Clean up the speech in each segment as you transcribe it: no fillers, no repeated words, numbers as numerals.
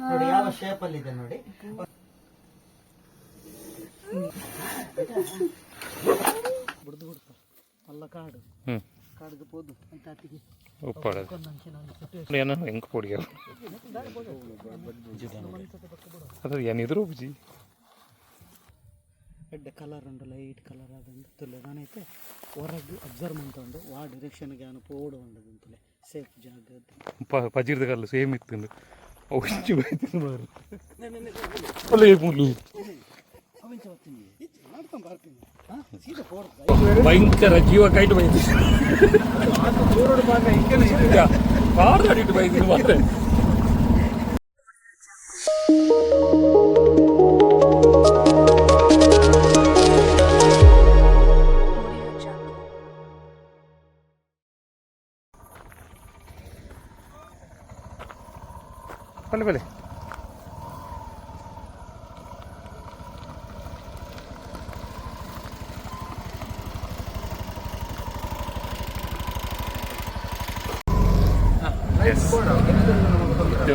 ನೋಡಿ ಯಾವ ಶೇಪ್ ಅಲ್ಲಿ ಇದೆ ನೋಡಿ. ಬುಡ್ದು ಬಿಡ್ತ ಅಲ್ಲ ಕಾಡು ಕಾಡಿಗೆ ಪೋದು ಅಂತ ಅತಿಗೆ ಹೆಂಗೆ ಪೊಡಿ ಅದು ಏನಿದ್ರು ಬುಜಿ ಎಡ್ಡೆ ಕಲರ್ ಉಂಡು ಲೈಟ್ ಕಲರ್ ಅದಂದು ತುಲೆ ನಾನೈತೆ ಹೊರಗೆ ಅಬ್ಸರ್ವ್ ಮಾಡ್ಕೊಂಡು ವಾ ಡೈರೆಕ್ಷನ್ಗೆ ಅವನು ಪೋಡು ಉಂಡದಂತಲೆ ಸೇಫ್ ಜಾಗ ಪಜಿರ್ದ ಕಲ್ಲು ಸೇಮ್ ಇತ್ತು ಭಯಂಕರ ಜೀವ ಕೈಟು ಬೈದು ಕಾಡಿಟ್ಟು ಬೈದು ಮಾತ್ರ ಬಲೆ ಬಲೆ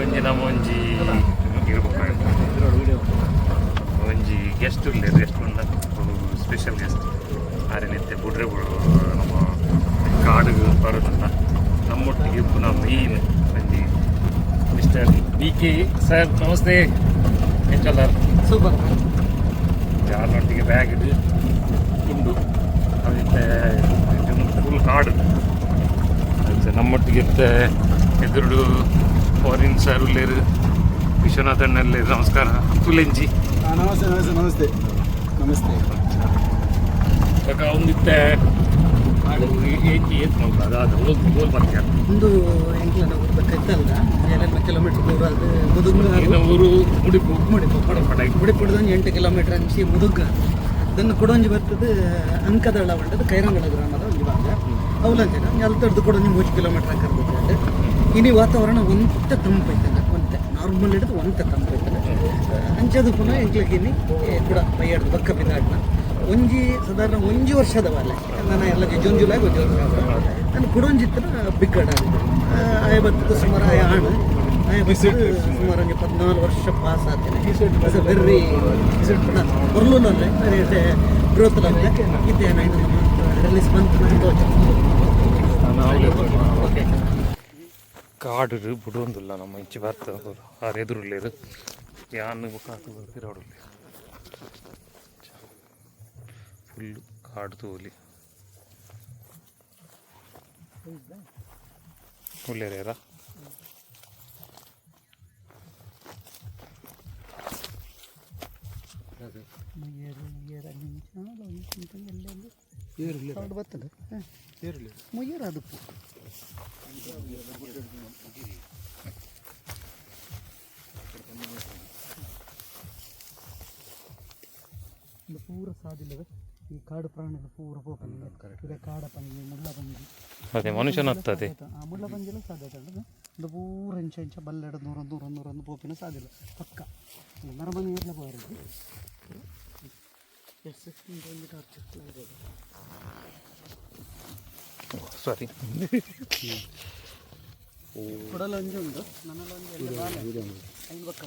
ಒಂಜಿ ನಮ್ಮ ಒಂಜಿ ಒಂಜಿ ಗೆಸ್ಟ್ ಉಳ್ಳೆ ರೆಸ್ಟೋರೆಂಟ್ ಸ್ಪೆಷಲ್ ಗೆಸ್ಟ್ ಆರೇನಿತ್ತೆ ಬುಡ್ರೆ ನಮ್ಮ ಕಾಡಿಗೆ ಬರೋದಲ್ಲ ನಮ್ಮೊಟ್ಟಿಗೆ ಪುನಃ ಮೇನ್ ಒಂಜಿ ಮಿಸ್ಟರ್ BK ಸರ್ ನಮಸ್ತೆ ಎಂಚಲ್ಲ ಸೂಪರ್ ಯಾರೊಟ್ಟಿಗೆ ಬ್ಯಾಗ್ ಇದು ಉಂಡು ಅದಕ್ಕೆ ಫುಲ್ ಕಾಡು ನಮ್ಮೊಟ್ಟಿಗೆ ಎದುರು ಫಾರಿನ್ ಸರ್ ಉಳ್ಳೇರು ವಿಶ್ವನಾಥ್ ಅಣ್ಣಲ್ಲಿ ನಮಸ್ಕಾರ ತುಲೆಂಜಿ ನಮಸ್ತೆ ನಮಸ್ತೆ ನಮಸ್ತೆ ನಮಸ್ತೆ ಇವಾಗ ಒಂದಿತ್ತೆ ಏತ್ ನೋಡ್ಬೋದು ಅದಾದ ಗೋಲ್ ಬರ್ತೀಯ ಒಂದು ಎಂಟ್ಲನ ಬೇಕಾಯ್ತಲ್ಲ 7 ಕಿಲೋಮೀಟರ್ ದೂರ ಅದು ಮುದುಗ ಊರು ಮುಡಿಪು ಮುಡಿಪುಡ್ದು 8 ಕಿಲೋಮೀಟರ್ ಅನ್ಸಿ ಮುದುಗ ಅದನ್ನು ಕೊಡೊಂಜಿ ಬರ್ತದೆ ಅಂಕದಳ ಬಂಡದು ಕೈರಂಗಳ ಗ್ರಾಮದ ಒಂದು ಭಾಗ ಅವಲಂಜನ ಅಲ್ತಡ್ದು ಕೊಡೊಂಜಿ 3 ಕಿಲೋಮೀಟರ್ ಕರ್ಬೋದು ಇನಿ ವಾತಾವರಣ ಒಂತೆ ತಂಪೈತಲ್ಲ ಒಂತೆ ನಾರ್ಮಲ್ ಹಿಡಿದು ಒಂತೆ ತಂಪೈತಲ್ಲ ಅಂಚದು ಪುನಃ ಎಂಕ್ಲಗಿನಿ ಕೂಡ ಬೈಯಾಡ್ದು ಬಕ್ಕ ಬಿದ್ದಾಡ್ನ ಒಂಜಿ ಸಾಧಾರಣ 1 ವರ್ಷದ ವಾಲೆ ನಾನು ಎಲ್ಲ ಜೂನ್ ಜುಲೈ 1 ವರ್ಷ ನಾನು ಕೊಡೊಂಜಿತ್ರ ಬಿಕ್ಕಡ ಐವತ್ತು ಸುಮಾರು ಆಣ್ ಸುಮಾರು 14 ವರ್ಷ ಪಾಸ್ ಆಗ್ತೇನೆ ವೆರ್ರಿ ಬರ್ಲೂನಲ್ಲೇ ಗ್ರೋತ್ ಇದ್ದೇನೆ ರಿಲೀಸ್ ಬಂತು ಕಾಡು ಬಿಡುವಂದಿಲ್ಲ ನಮ್ಮ ಇಂಚಿ ಬರ್ತ ಆರು ಎದುರುಳ್ಳೇದು ಯಾನು ಕಾತು ತಿರೋಡುಲ್ಲ ಫುಲ್ಲು ಕಾಡು ತೋಲಿ ಉಳ್ಳೇರ ಬರ್ತದೆ ಮುಯ್ಯರ ಅದಕ್ಕೂ ಪೂರ ಸಾದಿಲ್ಲದ ಈ ಕಾಡು ಪ್ರಾಣಿಗಳು ಪೂರ ಹೋಗ್ತದೆ ಕಾಡ ಪಂಜಿ ಮುಳ್ಳ ಪಂಜಿ ಅದೇ ಮನುಷ್ಯನ ಆಗ್ತದೆ ಆ ಮುಳ್ಳ ಪಂಜಿಲ ಸಾಧ್ಯತೆ ಉಂಟು ಇದು ಪೂರ ಇಂಚ ಬಲ್ಲೆಡ ನೂರೊಂದು ಪೋಪಿನ ಸಾದಿಲ್ಲ ಪಕ್ಕ ನರಮನೆ ಎಲ್ಲ ಹೋಗಿರೋದು ಸಾರಿ ಕೊಡಲು ಅಂಜು ಉಂಟು ನನ್ನಲ್ಲೊಂದು ಎಲ್ಲ ಐದು ಬಕ್ಕ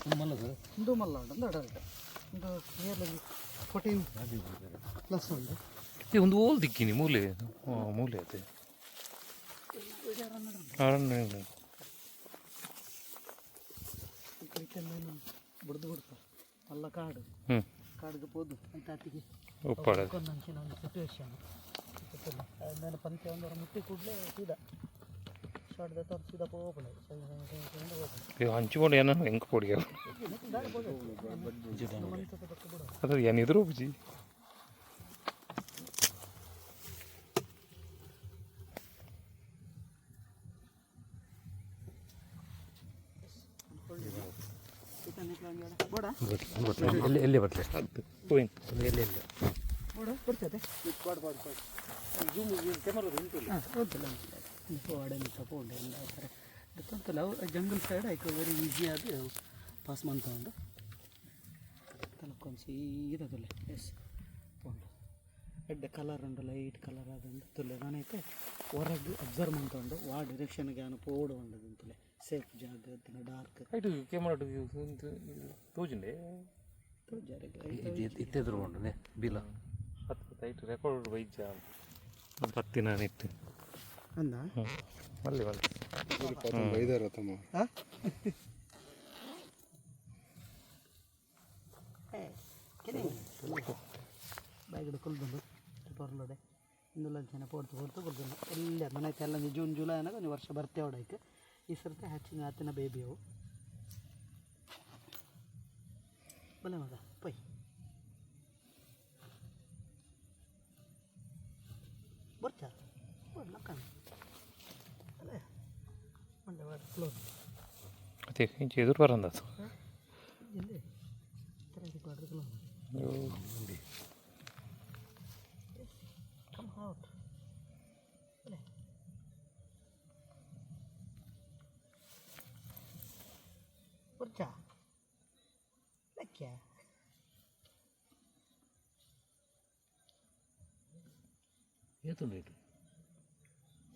ಒಂದು ಮಲ್ಲ ಉಂಟು ಒಂದು ಅಡಲ್ಟ ಒಂದು ನಿಯರ್ಲಿ 14 ಪ್ಲಸ್ ಉಂಟು ಒಂದು ಓಲ್ ದಿಕ್ಕಿನಿ ಮೂಲೆ ಮೂಲೆ ಅದೇ ಬುಡ್ದು ಬಿಡ್ತ ಅಲ್ಲ ಕಾಡು ಕಾಡಿಗೆ ಪೋದು ಅಂತ ಅತಿಗೆ ಒಂದಂಚಿನ ಒಂದು ಸಿಚುವೇಶನ್ ನಾನು ಪಂಚೆ ಒಂದರ ಮುಟ್ಟಿ ಕೂಡಲೇ ಸೀದಾ ಶಾರ್ಟ್ದ ತೋರ್ ಸೀದಾ ಹೋಗ್ಬಿಡ ಹಂಚಿಕೊಂಡು ಏನೋ ಹೆಂಗೆ ಪೊಡಿ ಅದು ಏನಿದ್ರು ಬುಜಿ ಎಲ್ಲಿ ಬರ್ತದೆ ಎಲ್ಲಿ ಬರ್ತದೆ ಗೊತ್ತಲ್ಲ ಜಂಗಲ್ ಸೈಡ್ ಆಯ್ತು ವೆರಿ ಈಸಿ ಆಗಿ ಪಾಸ್ ಮಾಡ್ತಾ ಉಂಟು ತಲಕೊಂದು ಸೀದಲೆ ಎಸ್ ಉಂಟು ಎಡ್ಡೆ ಕಲರ್ ಉಂಟು ಲೈಟ್ ಕಲರ್ ಅದಂದು ತುಲೆ ನಾನೈತೆ ಹೊರಗೆ ಅಬ್ಸರ್ವ್ ಮಾಡ್ತಾ ಉಂಟು ವಾ ಡೈರೆಕ್ಷನ್ಗೆ ಅವನು ಪೋಡು ಉಂಡದಂತಲೆ ಸೇಫ್ ಜಾಗ ಡಾರ್ಕ್ ಐಟು ಕ್ಯಾಮರಾ ತೋಜುಂಡೆ ಇತ್ತೆದ್ರು ಉಂಟು ಬಿಲ ಹತ್ತು ಐಟು ರೆಕಾರ್ಡ್ ವೈದ್ಯ ಪತ್ತಿನ ಇತ್ತು ಅಂದ ಮಲ್ಲಿ ಮಲ್ಲಿ ಬಾಯಿಗಡೆ ಕೊಲ್ಬಂದು ಬರ್ಲೋಡೆ ಇಂದುಲ್ಲ ಜನ ಪೋಡ್ತು ಕೊಲ್ಬಂದು ಎಲ್ಲ ಮನೆ ಎಲ್ಲ ಜೂನ್ ಜುಲೈ ಅನ್ನೋದು ಒಂದು ವರ್ಷ ಬರ್ತೇ ಹೊಡೈತೆ ಈ ಸರ್ತಿ ಹ್ಯಾಚಿಂಗ್ ಆತನ ಬೇಬಿ ಅವು ಬಲೆ ಮಗ ಪೈ ಬರ್ತಾ ಲಕ್ಕ ಅಲ್ಲೇ ಮಂಡೆ ಕ್ಲೋಸ್ ಅದೇ ಇಂಚೆ ಎದುರು ಬರಂದ ಎಲ್ಲಿ ಕ್ವಾಡ್ರ್ ಕ್ಲೋಸ್ come out bale ಬರ್ತಾ ಲಕ್ಕ್ಯಾ ಏತುಂಡು ಇಟ್ಟು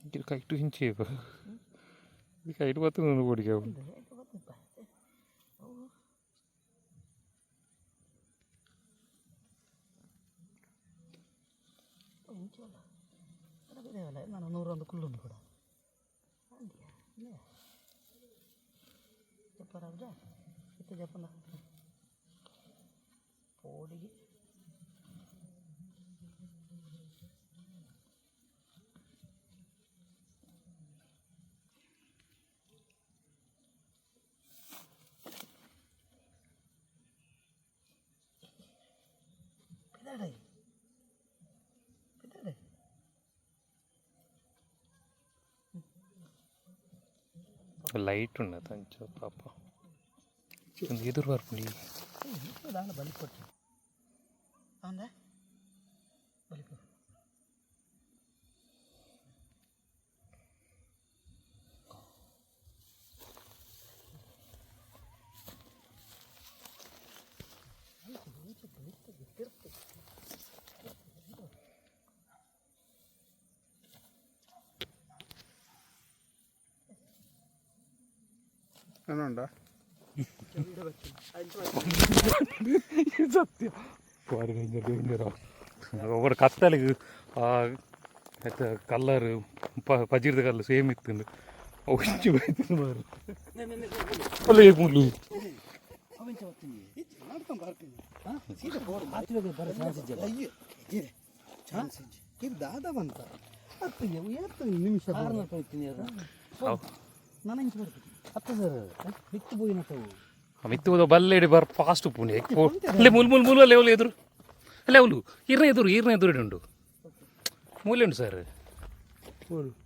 ಇದು ಕೈಟು ಹಿಂಚೆ ಈ ಕೈಟು ಬತ್ತು ನಾನು ಓಡಿಗೆ ನಾನು 101 ಕುಲ್ಲುಂಡು ಕೂಡ ಜಪ್ಪರಾಬ್ಜ ಇತ್ತು ಜಪ್ಪನ ಪೋಡಿಗೆ ಪಿದಾಡೈ ಪಿದಾಡೈ ಲೈಟ್ ಉಂಡ ತಂಚ ಪಾಪ ಒಂದು ಎದುರು ಬರ್ಪುಂಡಿ ನಾನು ಬಲಿ ಕೊಟ್ಟು ಅಂದ ಬಲಿ ಕೊಡು ಏನುಂಡ ಸತ್ಯ ಒಬ್ಬರು ಕತ್ತಲಿಗೆ ಕಲ್ಲರ್ ಪಜಿರ್ದ ಕಲ್ಲು ಸೇಮ್ ಇತ್ತು ಒಂಚು ಮಾರು ಅಲ್ಲ ಮುಳ್ಳು ದಾದ ಬಂತ ನಿಮಿಷ ನಾನು ಇಂಚು ಬರ್ತೀನಿ ಹತ್ತು ಸರ್ ಬಿತ್ತು ಹೋಗಿನತ್ತವು ಮಿತ್ತು ಬಲ್ಲೆಡಿ ಬರ್ ಫಾಸ್ಟ್ ಪುಣೆ ಅಲ್ಲೇ ಮೂಲು ಮೂಲು ಮೂಲು ಅಲ್ಲೇ ಅವಳು ಎದುರು ಅಲ್ಲೇ ಅವಳು ಈರ್ನ ಎದುರು ಉಂಟು ಮೂಲೆ ಉಂಟು ಸರ್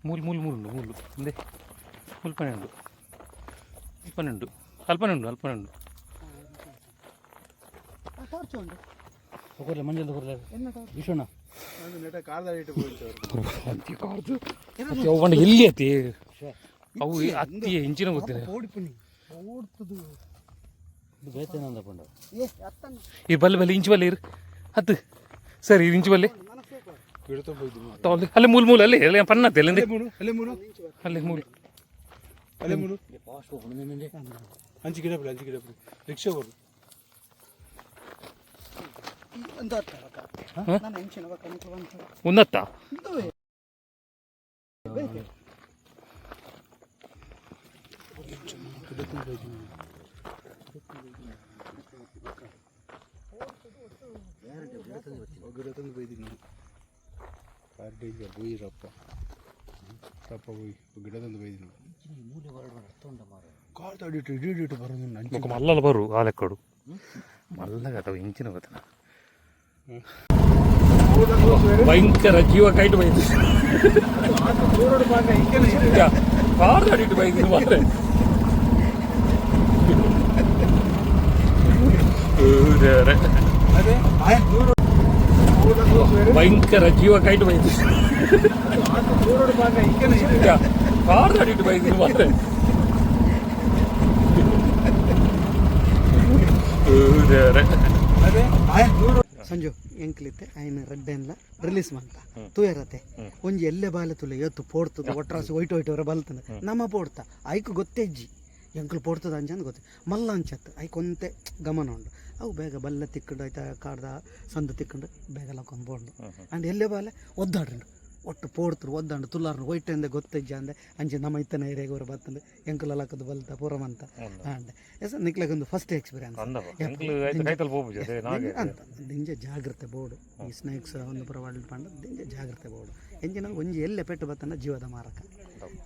ಮೂಲು ಮೂಲು ಮೂಲು ಉಂಟು ಮೂಲು ಮುಂದೆ ಮುಲ್ಪನೆ ಉಂಟು ಅಲ್ಪನೆ ಉಂಟು ಟಾರ್ಚ್ ಉಂಟು ಕೊರ್ಲೆ ಮಂಜಲ್ ಕೊರ್ಲೆ ವಿಶ್ವಣ್ಣ ಅವು ಎಲ್ಲಿ ಅತಿ ಅವು ಅತ್ತಿ ಹೆಂಚಿನ ಗೊತ್ತಿಲ್ಲ ಓಡಿಪುಣಿ ಓಡ್ತದು ಇದು ಬೇತೇನಂದ ಪಂಡ ಈ ಬಲ್ಲೆ ಇಂಚು ಬಲ್ಲೆ ಇರು ಹತ್ತು ಸರ್ ಇದು ಇಂಚು ಬಲ್ಲೆ ತಗೊಳ್ಳಿ ಅಲ್ಲೇ ಮೂಲು ಅಲ್ಲೇ ಅಲ್ಲೇ ಪನ್ನತ್ತೆ ಅಲ್ಲೇ ಅಲ್ಲೇ ಮೂಲು ಫಾಸ್ಟ್ ಹೋಗ್ಕೊಂಡು ಅಂಚು ಗಿಡ ರಿಕ್ಷಾ ಬರು ನಾನು ಹೆಂಚಿನ ಕಣಕ್ಕೆ ಬಂತು ಉನ್ನತ್ತ ಗಿಡ ತಂದು ಬೈದಿನಿ ಬೋಯಿರಪ್ಪ ಹೋಗಿ ಗಿಡ ತಂದು ಬೈದಿನಿ ಕಾರ್ ತಡಿಟ್ಟು ಇಡಿಟ್ಟು ಬರೋದು ಮಲ್ಲಲ್ಲ ಬರು ಆ ಲೆಕ್ಕಡು ಮಲ್ಲಗ ಅಥವಾ ಇಂಚಿನ ಗೊತ್ತನ ಭಯಂಕರ ಜೀವ ಕೈಟು ಬೈದು ಕಾರ್ ತಡಿಟ್ಟು ಬೈದು ಮಾತ್ರ ಭಯಂಕರ ಜೀವ ಕೈಟು ಬೈದು ಕಾರ್ ತಡಿಟ್ಟು ಬೈದು ಮಾತ್ರ ಅಂಜು ಎಂಕ್ಲಿತ್ತೆ ಆಯ್ನ ರೆಡ್ಡೆನ್ಲ ರಿಲೀಸ್ ಮಾಡ್ತಾ ತೂಯರತೆ ಒಂಜಿ ಎಲ್ಲೆ ಬಾಲೆ ತುಲೆ ಎತ್ತು ಪೋಡ್ತದ ಒಟ್ರಾಸಿ ಒಯ್ಟೊಯ್ಟವರ ಬಲ್ತಂದ ನಮ್ಮ ಪೋಡ್ತಾ ಐಕು ಗೊತ್ತೆಜ್ಜಿ ಎಂಕ್ಲು ಪೋಡ್ತದ ಅಂಚಂದು ಗೊತ್ತೆ ಮಲ್ಲ ಅಂಚತ್ತು ಐಕೊಂತೆ ಗಮನ ಉಂಡು ಅವು ಬೇಗ ಬಲ್ಲ ತಿಕ್ಕೊಂಡು ಆಯ್ತಾ ಕಾಡ್ದ ಸಂದು ತಿಕ್ಕೊಂಡು ಬೇಗ ಲಕೊಂಬೋಂಡು ಅಂಡ್ ಎಲ್ಲೆ ಬಾಲೆ ಒದ್ದಾಡ್ರಂಡು ಒಟ್ಟು ಪೋಡ್ತರು ಒದ್ದಾಂಡು ತುಲಾರ್ನು ಒಯ್ಟಂದೆ ಗೊತ್ತಜ್ಜ ಅಂದೆ ಅಂಚೆ ನಮ್ಮ ಇತ್ತನ ಏರಿಯಾಗ ಅವ್ರು ಬರ್ತಂದು ಎಂಕುಲ ಲಕ್ಕದು ಬಲ್ತ ಪೂರಮಂತ ಅಂಡೆ ಎಸ್ ನಿಕ್ಲಗೊಂದು ಫಸ್ಟ್ ಎಕ್ಸ್ಪೀರಿಯನ್ಸ್ ಅಂತ ದಿಂಜ ಜಾಗ್ರತೆ ಬೋರ್ಡು ಈ ಸ್ನೇಕ್ಸ್ ಒಂದು ಪ್ರೊವೈಡ್ ಪಂಡ ದಿಂಜ ಜಾಗ್ರತೆ ಬೋರ್ಡು ಎಂಜಿನ ಒಂಜಿ ಎಲ್ಲೆ ಪೆಟ್ಟು ಬತ್ತಂಡ ಜೀವದ ಮಾರಕ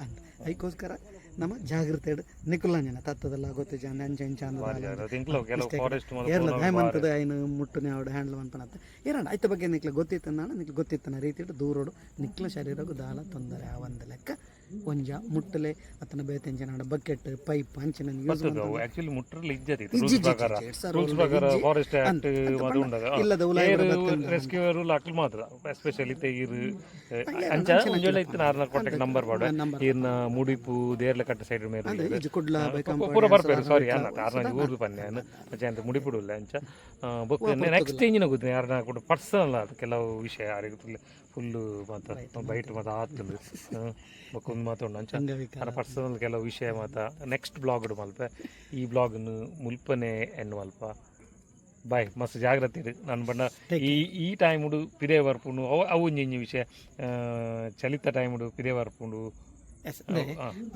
ಅಂತ ಅದಕ್ಕೋಸ್ಕರ ನಮ್ಮ ಜಾಗ್ರತೆ ನಿಕುಲಂಜನ ತತ್ತದಲ್ಲ ಗೊತ್ತಿಜ ಅಂಚೆ ಇಂಚ ಏರ್ಲ ಹೇಮಂತದ ಐನು ಮುಟ್ಟುನೆ ಅವಡು ಹ್ಯಾಂಡ್ಲ್ ಮನ್ಪನತ್ತ ಏರಂಡ ಐತ ಬಗ್ಗೆ ನಿಕ್ಲ ಗೊತ್ತಿತ್ತ ನಾನು ನಿಕ್ಲ ಗೊತ್ತಿತ್ತನ ರೀತಿ ದೂರೋಡು ನಿಕ್ಲ ಶರೀರಗೂ ದಾಲ ತೊಂದರೆ ಆ ಒಂದು ಲೆಕ್ಕ ಒಂಜ ಮುಟ್ಟಲೆ ಅತನ ಬೇತೆಂಜನ ಬಕೆಟ್ ಪೈಪ್ ಅಂಚಿನ ಯೂಸ್ ಆಕ್ಚುಲಿ ಮುಟ್ರಲ್ಲ ಇಜ್ಜತಿ ರೂಲ್ಸ್ ಪ್ರಕಾರ ಫಾರೆಸ್ಟ್ ಆಕ್ಟ್ ಅದು ಉಂಡದ ಇಲ್ಲದ ರೆಸ್ಕ್ಯೂ ರೂಲ್ ಹಾಕಲ್ ಮಾತ್ರ ಎಸ್ಪೆಷಲಿ ತೆಗಿರು ಅಂಚ ಒಂಜೊಳ್ಳೆ ಇತ್ತು ನಾರ್ನ ಕಾಂಟ್ಯಾಕ್ಟ್ ನಂಬರ್ ಬಾಡ ಇರ್ನ ಮುಡಿಪು ದೇರ್ಲ ಕಟ್ಟ ಸೈಡ್ ಮೇಲೆ ಕುಡ್ಲ ಪೂರ ಬರ್ಪೇರು ಸಾರಿ ಅನ್ನ ಆರ್ನ ಊರ್ದು ಪನ್ನೆ ಅನ್ನ ಅಂಚೆ ಅಂತ ಮುಡಿಪುಡುಲ್ಲ ಅಂಚ ಬುಕ್ ನೆಕ್ಸ್ಟ್ ಇಂಜಿನ ಗೊತ್ತಿನ ಯಾರನ್ನ ಕೂಡ ಪರ್ಸನಲ್ ಅದು ಕೆಲವು ವಿಷಯ ಯಾರಿಗೆ ಫುಲ್ಲು ಮಾತ ಬೈಟ್ ಮಾತ ಆತಂದು ಬಕ್ಕೊಂದು ಮಾತಾಡೋಣ ಅಂಚ ನನ್ನ ಪರ್ಸನಲ್ ಕೆಲವು ವಿಷಯ ಮಾತ ನೆಕ್ಸ್ಟ್ ಬ್ಲಾಗ್ ಮಲ್ಪ ಈ ಬ್ಲಾಗ್ನು ಮುಲ್ಪನೆ ಎನ್ನು ಮಲ್ಪ ಬಾಯ್ ಮಸ್ತ್ ಜಾಗ್ರತೆ ಇಡು ನಾನು ಬಣ್ಣ ಈ ಟೈಮ್ ಉಡು ಪಿದೇ ಬರ್ಪುಂಡು ಅವು ಒಂಜಿ ವಿಷಯ ಚಲಿತ ಟೈಮ್ ಉಡು ಪಿದೇ ಬರ್ಪುಂಡು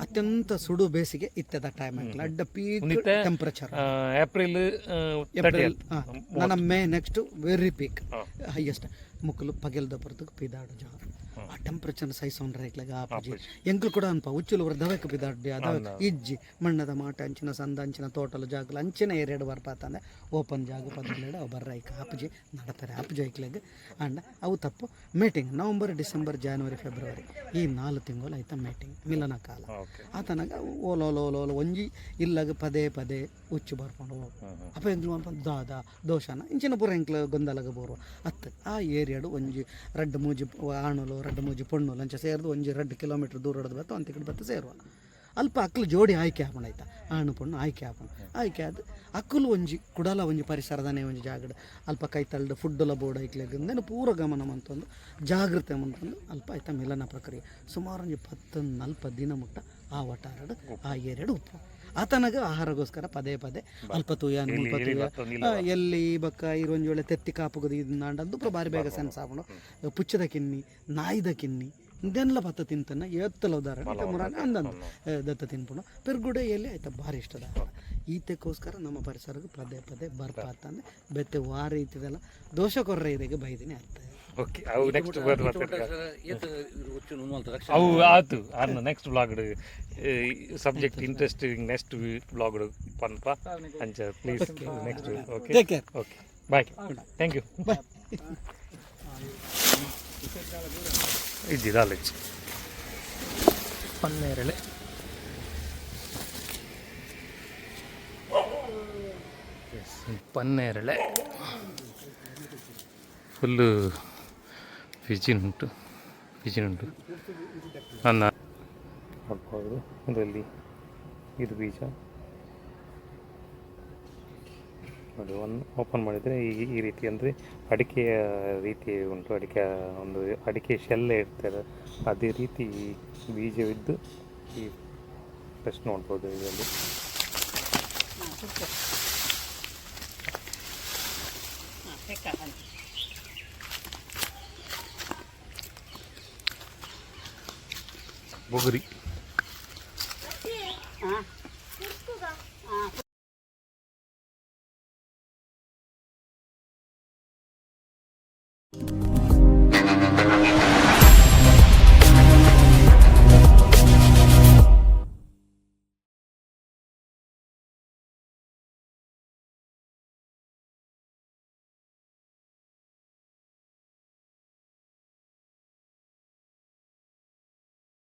ಅತ್ಯಂತ ಸುಡು ಬೇಸಿಗೆ ಇತ್ತದ ಟೈಮ್ ಅಡ್ಡ ಪೀಕ್ ಟೆಂಪರೇಚರ್ ಏಪ್ರಿಲ್ ನನ್ನ May next very peak highest ಮುಕ್ಕಲು ಪಗೆಲ್ದ ಬರ್ತಕ್ಕೆ ಪಿದಾಡು ಜಾರು ಆ ಟೆಂಪರೇಚರ್ ಸೈಸೊಂಡ್ರೆ ಇಕ್ಲಾಗ ಆಪಜಿ ಎಂಕ್ಲು ಕೂಡ ಅನ್ಪ ಉಚ್ಚಲು ದವಕ್ಕೆ ಪಿದಾಡ್ಡಿ ಅದ ಇಜ್ಜಿ ಮಣ್ಣದ ಮಾಟ ಅಂಚಿನ ಸಂದ ಅಂಚಿನ ತೋಟಲು ಜಾಗಲು ಅಂಚಿನ ಏರಿಯಾಡು ಬರ್ಪಾತಂದೆ ಓಪನ್ ಜಾಗ ಪದಲೇಡು ಅವು ಬರ್ರ ಐಕ ಆಪಜಿ ನಡತಾರೆ ಆಪಜಿ ಐಕ್ಲಾಗ ಅಂಡ ಅವು ತಪ್ಪು meeting November December January February ಈ 4 ತಿಂಗಳು ಆಯ್ತಾ ಮೀಟಿಂಗ್ ಮಿಲನ ಕಾಲ ಆತನಾಗ ಓಲೋಲೋಲೋಲ ಒಂಜಿ ಇಲ್ಲಾಗ ಪದೇ ಪದೇ ಉಚ್ಚು ಬರ್ಕೊಂಡು ಅಪ್ಪ ಎಂಕ್ಲು ಅನ್ಪ ದಾದ ದೋಷನ ಇಂಚಿನ ಪೂರ ಎಂಕ್ಲು ಗೊಂದಲಾಗ ಬೋರುವ ಅತ್ತ ಆ ಏರಿಯಾಡು ಒಂಜಿ ರಡ್ಡು ಮೂಜಿ ಆಣಲು ರಡ್ಡು ಮೂಜಿ ಪೊಣ್ಣು ಲಂಚ ಸೇರಿದು ಒಂಜಿ 2 ಕಿಲೋಮೀಟ್ರ್ ದೂರ ಹೊಡೆದು ಬತ್ತು ಅಂತ ಕಡೆ ಬತ್ತು ಸೇರುವ ಅಲ್ಪ ಅಕ್ಕಲು ಜೋಡಿ ಆಯ್ಕೆ ಹಾಕೊಂಡು ಆಯ್ತಾ ಆಣು ಪೊಣ್ಣು ಆಯ್ಕೆ ಹಾಕೊಂಡು ಆಯ್ಕೆ ಆದ ಅಕ್ಕಲು ಒಂಜಿ ಕುಡಲ ಒಂಜಿ ಪರಿಸರದನೇ ಒಂಜಿ ಜಾಗಡು ಅಲ್ಪ ಕೈ ತಳ್ದು ಫುಡ್ಡೆಲ್ಲ ಬೋರ್ಡ್ ಐಕ್ಲಾಗ ಪೂರ ಗಮನ ಮಂತಂದು ಜಾಗ್ರತೆ ಮಂತಂದು ಅಲ್ಪ ಆಯ್ತಾ ಮಿಲನ ಪ್ರಕ್ರಿಯೆ ಸುಮಾರು ಒಂಜಿ 10-40 ದಿನ ಮುಟ್ಟ ಆ ಒಟ್ಟಾರಡು ಆ ಏರಿಯಾಡು ಉಪ್ಪು ಆತನಾಗ ಆಹಾರಗೋಸ್ಕರ ಪದೇ ಪದೇ ಅಲ್ಪ ತೂಯ ಮುಲ್ಪ ತೂಯ ಎಲ್ಲಿ ಬಕ್ಕ ಇರೊಂಜಿ ವೇಳೆ ತೆತ್ತಿ ಕಾಪುಗದು ಇದನ್ನ ಅಂಡಂದು ಬಾರಿ ಬೇಗ ಸೆನ್ಸ್ ಹಾಕೊಂಡು ಪುಚ್ಚದ ಕಿನ್ನಿ ನಾಯಿದ ಕಿನ್ನಿ ಇದೆಲ್ಲ ಭತ್ತ ತಿಂತಾನೆ ಎತ್ತಲ ಉದಾಹರಣೆ ಮುರಾನೆ ಅಂದಂದು ದತ್ತ ತಿನ್ಪುಣ ಪೆರ್ಗುಡೆ ಎಲ್ಲಿ ಆಯ್ತಾ ಭಾರಿ ಇಷ್ಟದ ಈತಕ್ಕೋಸ್ಕರ ನಮ್ಮ ಪರಿಸರಕ್ಕೆ ಪದೇ ಪದೇ ಬರ್ಪಾತಂದ್ರೆ ಬೆತ್ತೆ ವಾರ ಇತ್ತಿದೆಲ್ಲ ದೋಷ ಕೊರ್ರ ಇದಕ್ಕೆ ಬೈದಿನಿ ಅರ್ಥ ಓಕೆ ಅವು ನೆಕ್ಸ್ಟ್ ಅವು ಆತು ಅನ್ನ next blog subject interesting next blog ಪನ್ಪ ಅಂಚ please next okay okay bye thank you bye ಇದ್ದಿದ್ದು ಆಲೋಚನೆ ಪನ್ನೇರಳೆ ಪನ್ನೇರಳೆ ಫುಲ್ಲು ಉಂಟು ಅನ್ನ ಹಾಕ್ಬೋದು ಅದರಲ್ಲಿ ಇದು ಬೀಜ ನೋಡಿ ಒಂದು ಓಪನ್ ಮಾಡಿದರೆ ಈ ರೀತಿ ಅಂದರೆ ಅಡಿಕೆಯ ರೀತಿ ಉಂಟು ಅಡಿಕೆ ಶೆಲ್ಲೆ ಇರ್ತದೆ ಅದೇ ರೀತಿ ಬೀಜವಿದ್ದು ಈ ಟೆಸ್ಟ್ ನೋಡ್ಬೋದು ಇದರಲ್ಲಿ ಬೊಗರಿ